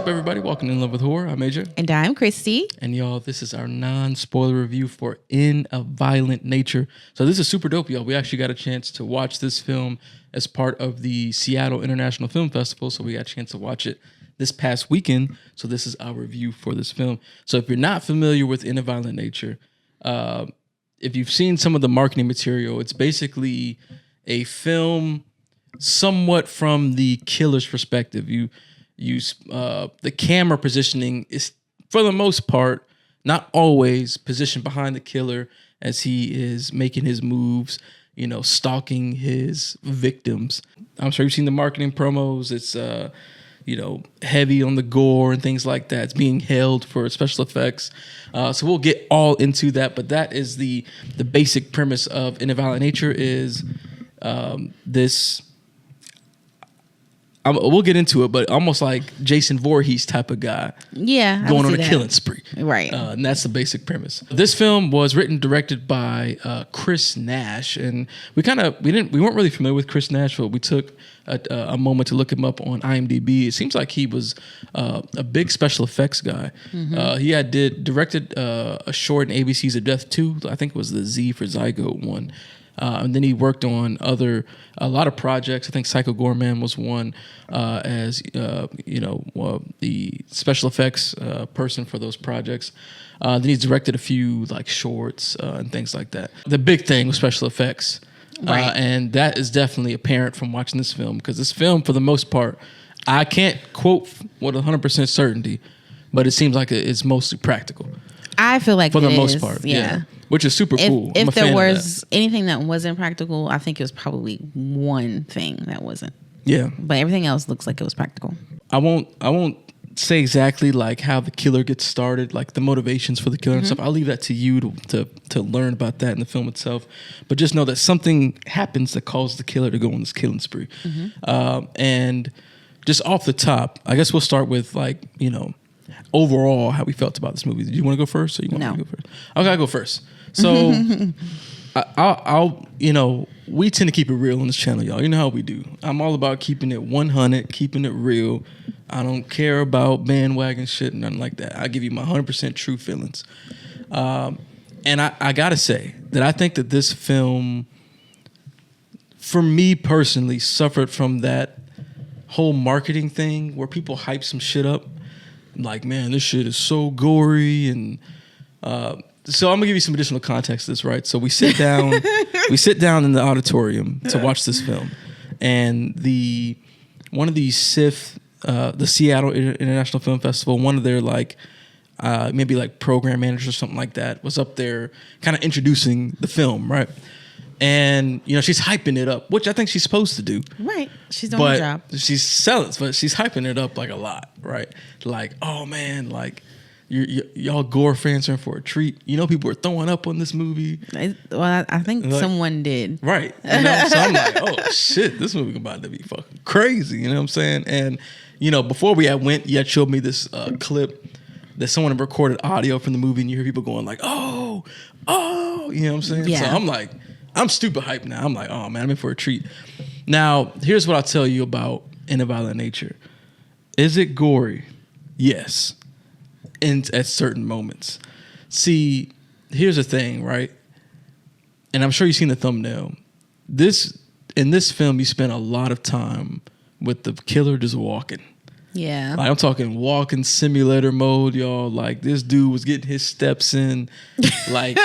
everybody? Welcome to In Love with Horror. I'm AJ. And I'm Kristie. And y'all, this is our non-spoiler review for In a Violent Nature. So this is super dope, y'all. We actually got a chance to watch this film as part of the Seattle International Film Festival. So we got a chance to watch it this past weekend. So this is our review for this film. So if you're not familiar with In a Violent Nature, if you've seen some of the marketing material, it's basically a film somewhat from the killer's perspective. You use the camera positioning is, for the most part, not always positioned behind the killer as he is making his moves, stalking his victims. I'm sure you've seen the marketing promos. It's heavy on the gore and things like that. It's being held for special effects. So we'll get all into that, but that is the basic premise of In a Violent Nature is this. We'll get into it, but almost like Jason Voorhees type of guy. Yeah, going on a killing spree. Right. And that's the basic premise. This film was written and directed by Chris Nash, and we weren't really familiar with Chris Nash, but we took a moment to look him up on IMDb. It seems like he was a big special effects guy. Mm-hmm. He directed a short in ABC's of Death 2. I think it was the Z for Zygote one. And then he worked on a lot of projects. I think Psycho Gorman was one as the special effects person for those projects. Then he's directed a few like shorts and things like that. The big thing was special effects, right. And that is definitely apparent from watching this film, because this film, for the most part, I can't quote with 100% certainty, but it seems like it's mostly practical. I feel like for the most part, yeah. Which is super cool. If there was anything that wasn't practical, I think it was probably one thing that wasn't. Yeah. But everything else looks like it was practical. I won't say exactly like how the killer gets started, like the motivations for the killer and stuff. I'll leave that to you to learn about that in the film itself. But just know that something happens that causes the killer to go on this killing spree. And just off the top, I guess we'll start with overall how we felt about this movie. Do you want to go first, or you want me to go first? Okay, I'll go first. So, we tend to keep it real on this channel, y'all. You know how we do. I'm all about keeping it 100, keeping it real. I don't care about bandwagon shit and nothing like that. I give you my 100% true feelings. And I gotta say that I think that this film, for me personally, suffered from that whole marketing thing where people hype some shit up. Like, man, this shit is so gory, and so I'm gonna give you some additional context to this, right? So we sit down in the auditorium to watch this film, and one of the SIFF, the Seattle International Film Festival, one of their maybe program managers or something like that, was up there kind of introducing the film, right? And she's hyping it up, which I think she's supposed to do. Right, she's doing her job. She's selling, but she's hyping it up like a lot, right? Like, oh man, like y'all gore fans are in for a treat. People are throwing up on this movie. Well, I think someone did. Right. So I'm like, oh shit, this movie about to be fucking crazy. You know what I'm saying? And before we went, you had showed me this clip that someone had recorded audio from the movie, and you hear people going like, oh, you know what I'm saying? Yeah. So I'm like, I'm stupid hyped now. I'm like, oh man, I'm in for a treat. Now, here's what I'll tell you about In a Violent Nature. Is it gory? Yes. And at certain moments. See, here's the thing, right? And I'm sure you've seen the thumbnail. In this film, you spend a lot of time with the killer just walking. Yeah. Like, I'm talking walking simulator mode, y'all. Like, this dude was getting his steps in. Like,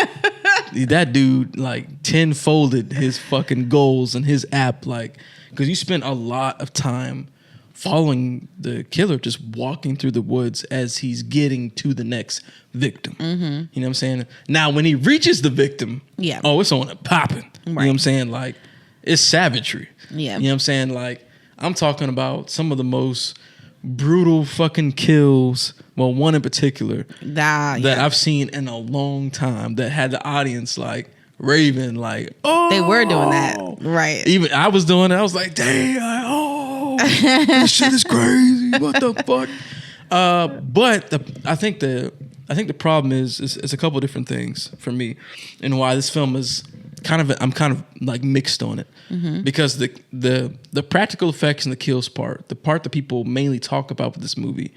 that dude, 10-folded his fucking goals in his app. Because you spend a lot of time following the killer, just walking through the woods as he's getting to the next victim. You know what I'm saying? Now, when he reaches the victim, it's on and popping. Right. You know what I'm saying? It's savagery. Yeah. You know what I'm saying? I'm talking about some of the most brutal fucking kills. Well, one in particular that I've seen in a long time that had the audience raving oh. They were doing that, right? Even I was doing it. I was like, damn, this shit is crazy. What the fuck? But I think the problem is a couple of different things for me, and why this film is I'm kind of mixed on it. Because the practical effects and the kills part, the part that people mainly talk about with this movie,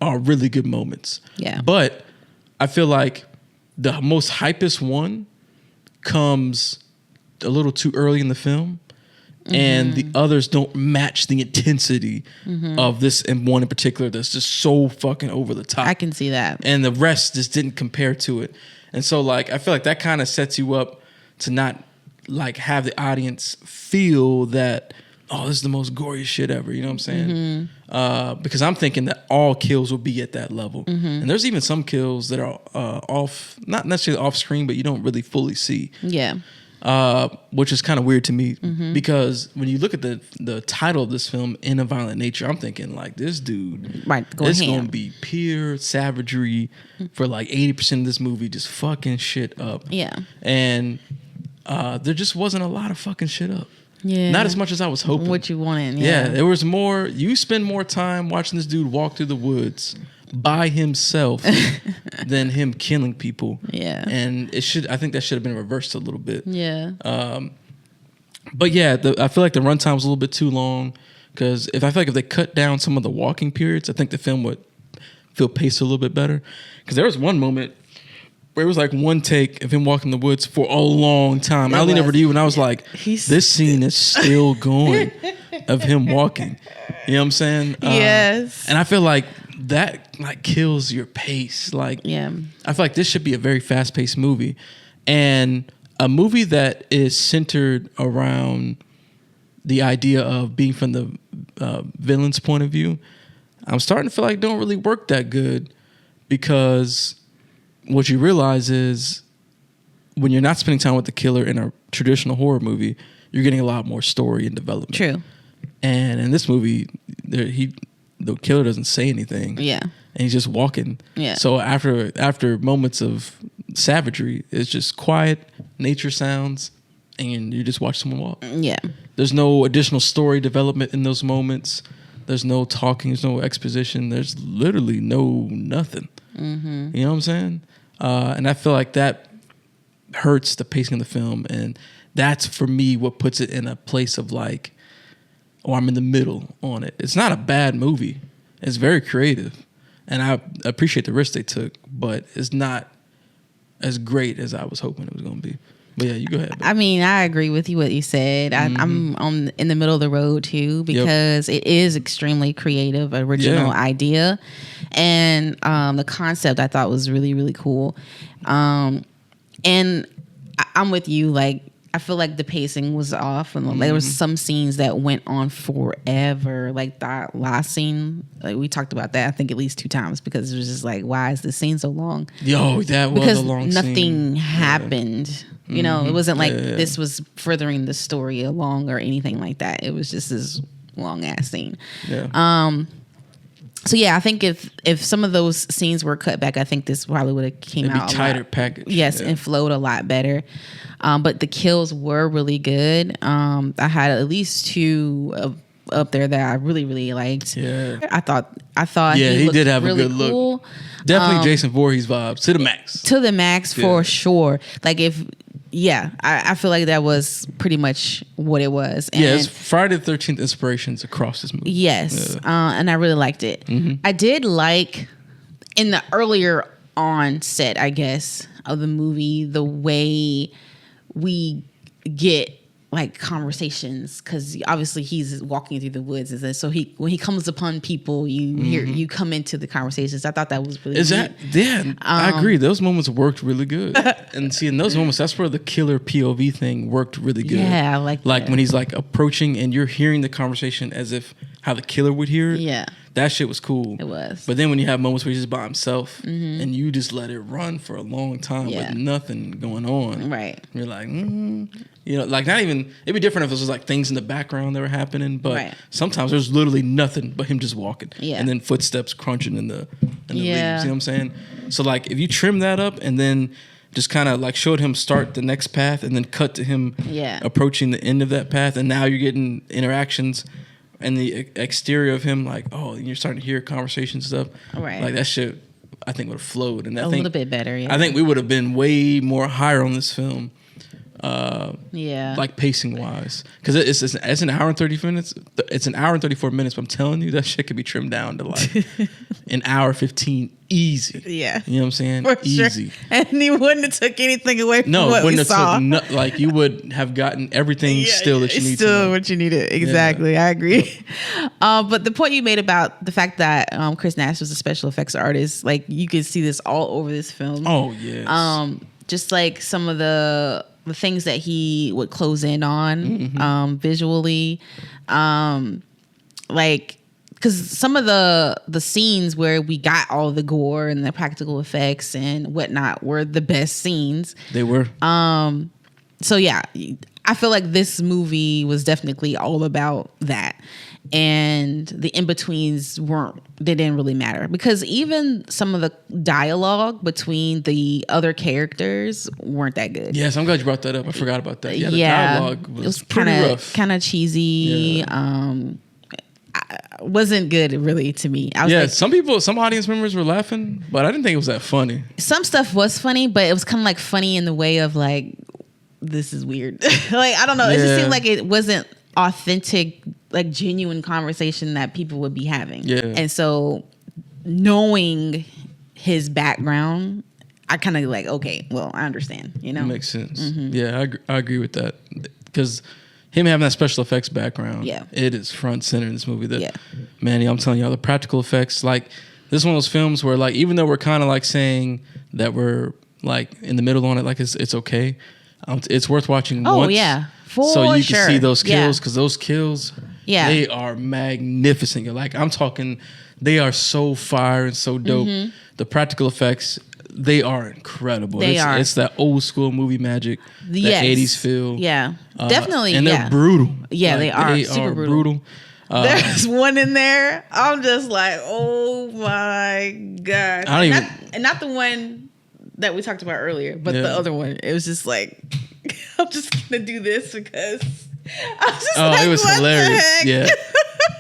are really good moments. Yeah. But I feel like the most hypest one comes a little too early in the film. And the others don't match the intensity of this and one in particular that's just so fucking over the top. I can see that. And the rest just didn't compare to it. And so like I feel like that kind of sets you up to not like have the audience feel that, oh, this is the most gory shit ever. You know what I'm saying? Because I'm thinking that all kills will be at that level. And there's even some kills that are off, not necessarily off screen, but you don't really fully see. Yeah. Which is kind of weird to me because when you look at the title of this film, In a Violent Nature, I'm thinking like this dude, it's going to be pure savagery for like 80% of this movie, just fucking shit up. Yeah. And there just wasn't a lot of fucking shit up. Yeah. Not as much as I was hoping. What you wanted. Yeah, there was more. You spend more time watching this dude walk through the woods by himself than him killing people. Yeah. And I think that should have been reversed a little bit. Yeah. But yeah, I feel like the runtime was a little bit too long because I feel like if they cut down some of the walking periods, I think the film would feel paced a little bit better. Because there was one moment where it was like one take of him walking in the woods for a long time. I leaned over to you and I was like, this scene is still going of him walking. You know what I'm saying? Yes. And I feel like that like kills your pace. Like, Yeah. I feel like this should be a very fast-paced movie. And a movie that is centered around the idea of being from the villain's point of view, I'm starting to feel like don't really work that good because what you realize is when you're not spending time with the killer in a traditional horror movie, you're getting a lot more story and development. True. And in this movie, the killer doesn't say anything. Yeah. And he's just walking. Yeah. So after moments of savagery, it's just quiet, nature sounds, and you just watch someone walk. Yeah. There's no additional story development in those moments. There's no talking. There's no exposition. There's literally nothing. You know what I'm saying? And I feel like that hurts the pacing of the film. And that's, for me, what puts it in a place of like, oh, I'm in the middle on it. It's not a bad movie. It's very creative. And I appreciate the risk they took, but it's not as great as I was hoping it was going to be. But yeah, you go ahead. Babe. I mean, I agree with you what you said. I'm in the middle of the road too because it is extremely creative, original idea, and the concept I thought was really, really cool. And I'm with you. Like, I feel like the pacing was off, and there was some scenes that went on forever. Like that last scene, like we talked about that I think at least 2 times because it was just like, why is this scene so long? Yo, that was a long scene. Nothing happened. You know, it wasn't like this was furthering the story along or anything like that. It was just this long ass scene. Yeah. So yeah, I think if some of those scenes were cut back, I think this probably would have came out tighter package. Yes, and flowed a lot better. But the kills were really good. I had at least 2 up there that I really, really liked. Yeah. I thought he did have really a good cool. look. Definitely Jason Voorhees vibes to the max. To the max for sure. Like I feel like that was pretty much what it was. And it's Friday the 13th inspirations across this movie. Yes, and I really liked it. I did like in the earlier onset, I guess, of the movie, the way we get like conversations, because obviously he's walking through the woods, and so when he comes upon people, you come into the conversations. I thought that was really neat. I agree. Those moments worked really good. And see, in those moments, that's where the killer POV thing worked really good. Yeah, I like that. When he's like approaching and you're hearing the conversation as if how the killer would hear it. Yeah. That shit was cool. It was. But then when you have moments where he's just by himself and you just let it run for a long time with nothing going on. Right. You're like, you know, like not even, it'd be different if it was like things in the background that were happening, but sometimes there's literally nothing but him just walking. Yeah. And then footsteps crunching in the leaves. You know what I'm saying? So like if you trim that up and then just kind of like showed him start the next path and then cut to him approaching the end of that path, and now you're getting interactions and the exterior of him, like, oh, and you're starting to hear conversation stuff. Right. Like that shit, I think would have flowed. And a little bit better, yeah. I think we would have been way more higher on this film like pacing wise, because it's an hour and 30 minutes. It's an hour and 34 minutes. But I'm telling you, that shit could be trimmed down to like an hour 15 easy. Yeah, you know what I'm saying? For easy. Sure. And he wouldn't have took anything away from what we saw. Like you would have gotten everything still that you need. Still what you needed. Exactly, I agree. But the point you made about the fact that Chris Nash was a special effects artist, like you could see this all over this film. Oh yes. Just like some of the things that he would close in on visually, like because some of the scenes where we got all the gore and the practical effects and whatnot were the best scenes. They were. So yeah, I feel like this movie was definitely all about that. And the in-betweens they didn't really matter, because even some of the dialogue between the other characters weren't that good. Yes, I'm glad you brought that up. I forgot about that. Yeah, the dialogue was pretty rough. Kind of cheesy. Yeah. Wasn't good really to me. I was some audience members were laughing, but I didn't think it was that funny. Some stuff was funny, but it was kind of like funny in the way of like, this is weird. Like, I don't know. It just seemed like it wasn't authentic, like genuine conversation that people would be having. Yeah. And so knowing his background, I kind of like, okay, well, I understand, you know? Makes sense. Mm-hmm. Yeah, I agree with that. Because him having that special effects background, it is front center in this movie. Man, I'm telling y'all, the practical effects, like, this is one of those films where, like, even though we're kind of like saying that we're like in the middle on it, like it's okay, it's worth watching once. Oh, yeah. So you can see those kills, because those kills, they are magnificent. Like, I'm talking, they are so fire and so dope. Mm-hmm. The practical effects, they are incredible. It's that old school movie magic, that 80s feel. Yeah, definitely. And they're brutal. Yeah, like, they are super brutal. There's one in there, I'm just like, oh my God. And not the one that we talked about earlier, but the other one. It was just like, I'm just gonna do this because I was just like, it was hilarious. Yeah,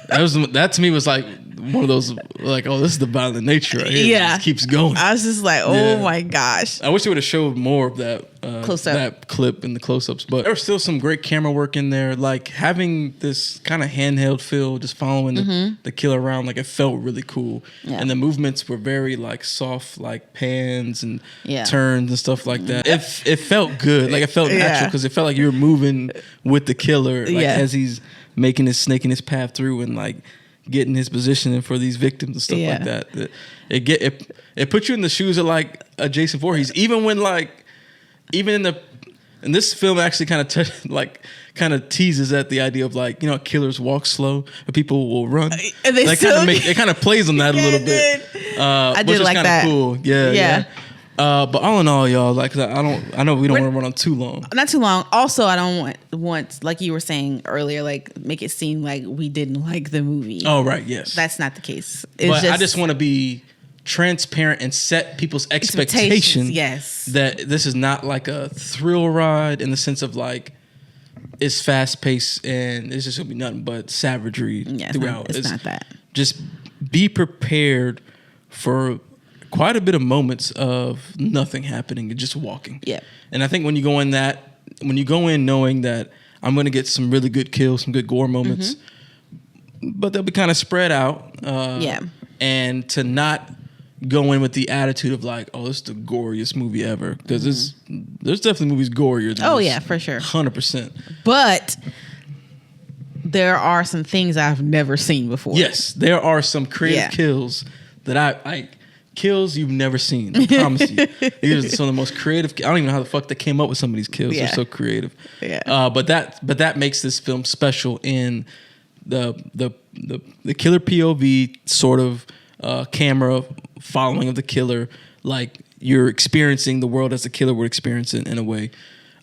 that to me was like one of those, like, oh, this is the violent nature right here. Yeah, it just keeps going. I was just like, oh my gosh. I wish they would have showed more of that that clip in the close-ups, but there was still some great camera work in there. Like, having this kind of handheld feel, just following the killer around, like, it felt really cool. Yeah. And the movements were very like soft, like pans and turns and stuff like that. It felt good. Like, it felt natural, because it felt like you were moving with the killer, like, as he's snaking his path through and like getting his positioning for these victims and stuff like that. It puts you in the shoes of like a Jason Voorhees, even when like, even in this film actually kind of teases at the idea of like, you know, killers walk slow, but people will run. And it kind of plays on that a little bit. I did like that. Cool. Yeah. But all in all, y'all, like, I know we don't want to run on too long. Not too long. Also, I don't want, like you were saying earlier, like, make it seem like we didn't like the movie. Oh, right, yes. That's not the case. I just want to be transparent and set people's expectations. Yes. That this is not like a thrill ride in the sense of like, it's fast paced and it's just gonna be nothing but savagery throughout. It's not that. Just be prepared for quite a bit of moments of nothing happening and just walking. Yeah. And I think when you go in knowing that I'm going to get some really good kills, some good gore moments, but they'll be kind of spread out. And to not go in with the attitude of like, oh, this is the goriest movie ever. Because there's definitely movies gorier than this. Yeah, for sure. 100%. But there are some things I've never seen before. Yes, there are some creative kills that I kills you've never seen. I promise you. These are some of the most creative. I don't even know how the fuck they came up with some of these kills. They're so creative. Yeah. But that makes this film special in the killer POV sort of camera following of the killer. Like, you're experiencing the world as the killer would experience it in a way.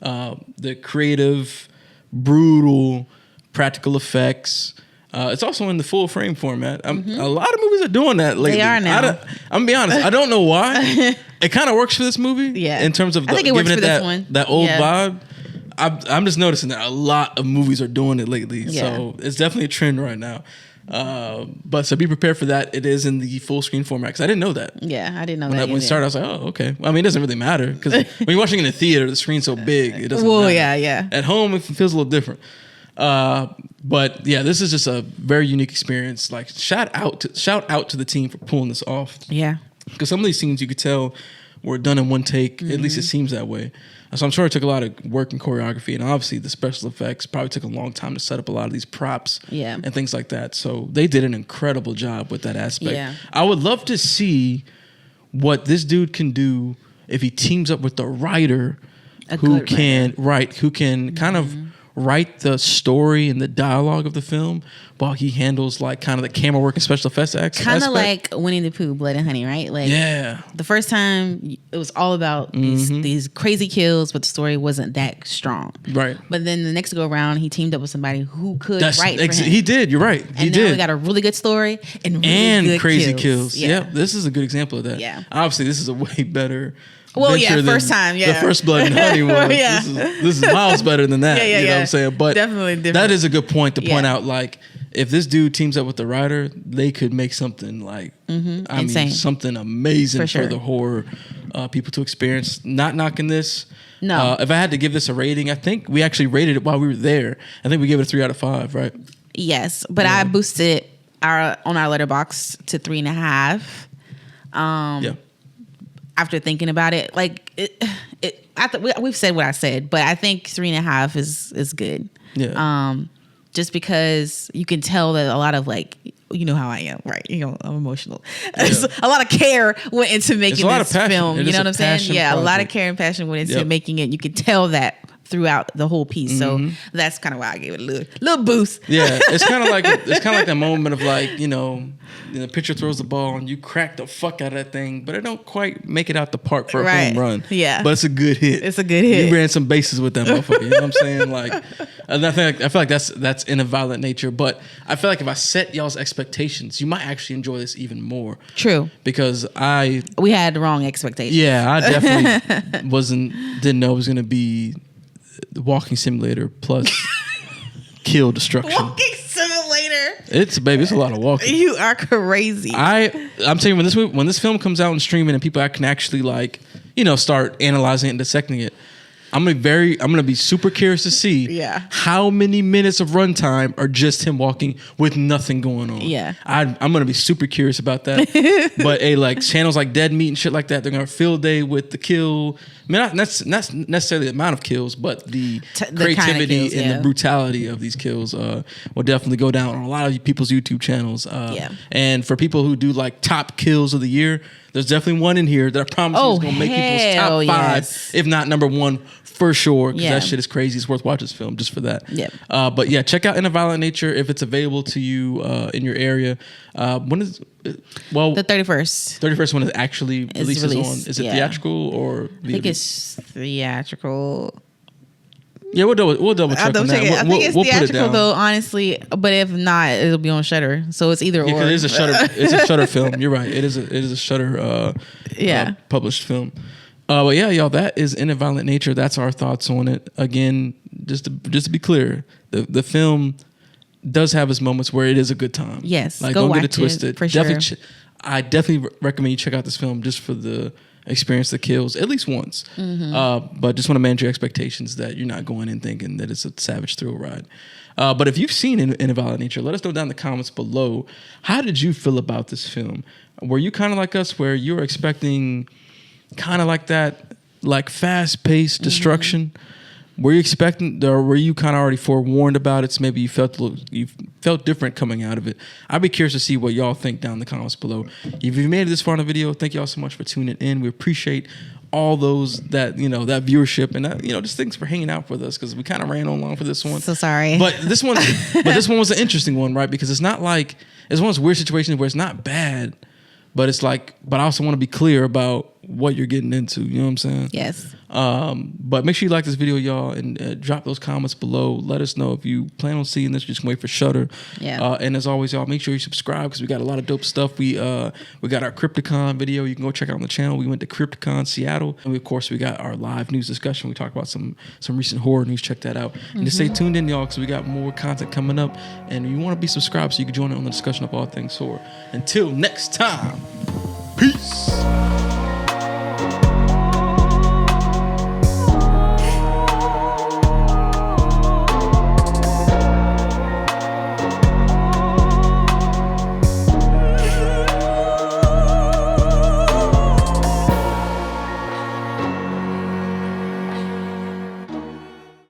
The creative, brutal, practical effects. It's also in the full frame format. A lot of movies are doing that lately. They are now. I'm gonna be honest. I don't know why. It kind of works for this movie. Yeah. In terms of giving it that old vibe. I'm just noticing that a lot of movies are doing it lately. Yeah. So it's definitely a trend right now. But so be prepared for that. It is in the full screen format because I didn't know that. Yeah, I didn't know When that. when it started, I was like, oh, okay. Well, I mean, it doesn't really matter because when you're watching in a theater, the screen's so big, it doesn't matter. Yeah. At home, it feels a little different. But yeah, this is just a very unique experience. Like shout out to the team for pulling this off. Yeah. Because some of these scenes you could tell were done in one take. At least it seems that way. So I'm sure it took a lot of work and choreography, and obviously the special effects probably took a long time to set up a lot of these props and things like that. So they did an incredible job with that aspect. Yeah. I would love to see what this dude can do if he teams up with the writer who can kind of write the story and the dialogue of the film while he handles like kind of the camera work and special effects aspect. Kind of like Winnie the Pooh, Blood and Honey, right? Like the first time it was all about these crazy kills, but the story wasn't that strong. Right. But then the next go around, he teamed up with somebody who could write for him. He did. You're right. And now we got a really good story and really good crazy kills. Yeah. This is a good example of that. Yeah. Obviously, this is a way better. Well, yeah, first time, yeah. The first Blood and Honey was. This is miles better than that. You know what I'm saying? But definitely different. That is a good point to point out. Like, if this dude teams up with the writer, they could make something like, I mean, something amazing for the horror people to experience. Not knocking this. No. If I had to give this a rating, I think we actually rated it while we were there. I think we gave it a 3 out of 5, right? Yes, but I boosted on our letterbox to 3.5. After thinking about it, like we've said what I said, but I think 3.5 is good. Yeah. Just because you can tell that a lot of like, you know how I am, right? You know, I'm emotional. Yeah. A lot of care went into making this film. You know what I'm saying? Yeah, project. A lot of care and passion went into making it. You could tell that throughout the whole piece. So that's kind of why I gave it a little boost. Yeah, it's kind of like that moment of like, the pitcher throws the ball and you crack the fuck out of that thing, but it don't quite make it out the park for a home run. Yeah, but it's a good hit. It's a good hit. You ran some bases with that motherfucker. You know what I'm saying? Like, and I feel like that's in a violent nature. But I fknow if I set y'all's expectations, you might actually enjoy this even more. True. Because we had the wrong expectations. Yeah, I definitely didn't know it was gonna be the walking simulator plus kill destruction. Walking simulator. It's a lot of walking. You are crazy. I'm telling you, when this film comes out and streaming and people can actually like, start analyzing it and dissecting it, I'm gonna be super curious to see how many minutes of runtime are just him walking with nothing going on. Yeah, I'm gonna be super curious about that. But like channels like Dead Meat and shit like that, they're gonna fill day with the kill. I mean, not necessarily the amount of kills, but the creativity kind of kills, and the brutality of these kills will definitely go down on a lot of people's YouTube channels. And for people who do like top kills of the year, there's definitely one in here that I promise you is going to make people's top 5, if not number 1 for sure. Because that shit is crazy. It's worth watching this film just for that. Yep. But yeah, check out In a Violent Nature if it's available to you in your area. When is the 31st? 31st one is actually released on. Is it theatrical or? I think it's theatrical. Yeah, we'll double check on that. I think it's theatrical though, honestly. But if not, it'll be on Shudder. So it's either or. It is a Shudder. It's a Shudder film. You're right. It is a Shudder. Published film. But yeah, y'all, that is In a Violent Nature. That's our thoughts on it. Again, just to be clear, the film does have its moments where it is a good time. Yes, like go don't watch get it twisted. For sure. I definitely recommend you check out this film just for the experience the kills at least once. But just want to manage your expectations that you're not going in thinking that it's a savage thrill ride. But if you've seen In a Violent Nature, let us know down in the comments below. How did you feel about this film? Were you kind of like us where you were expecting kind of like that, like fast-paced destruction? Were you expecting, or were you kind of already forewarned about it? So maybe you felt different coming out of it. I'd be curious to see what y'all think down in the comments below. If you made it this far in the video, thank y'all so much for tuning in. We appreciate all those that that viewership and that, just thanks for hanging out with us because we kind of ran on long for this one. So sorry, but this one was an interesting one, right? Because it's not like it's one of those weird situations where it's not bad. But it's like, but I also want to be clear about what you're getting into. You know what I'm saying? Yes. But make sure you like this video, y'all, and drop those comments below. Let us know if you plan on seeing this. Just wait for Shudder. Yeah. And as always, y'all, make sure you subscribe because we got a lot of dope stuff. We got our Crypticon video. You can go check out on the channel. We went to Crypticon Seattle, and of course we got our live news discussion. We talked about some recent horror news. Check that out. And just stay tuned in, y'all, because we got more content coming up. And you want to be subscribed so you can join in on the discussion of all things horror. Until next time, peace.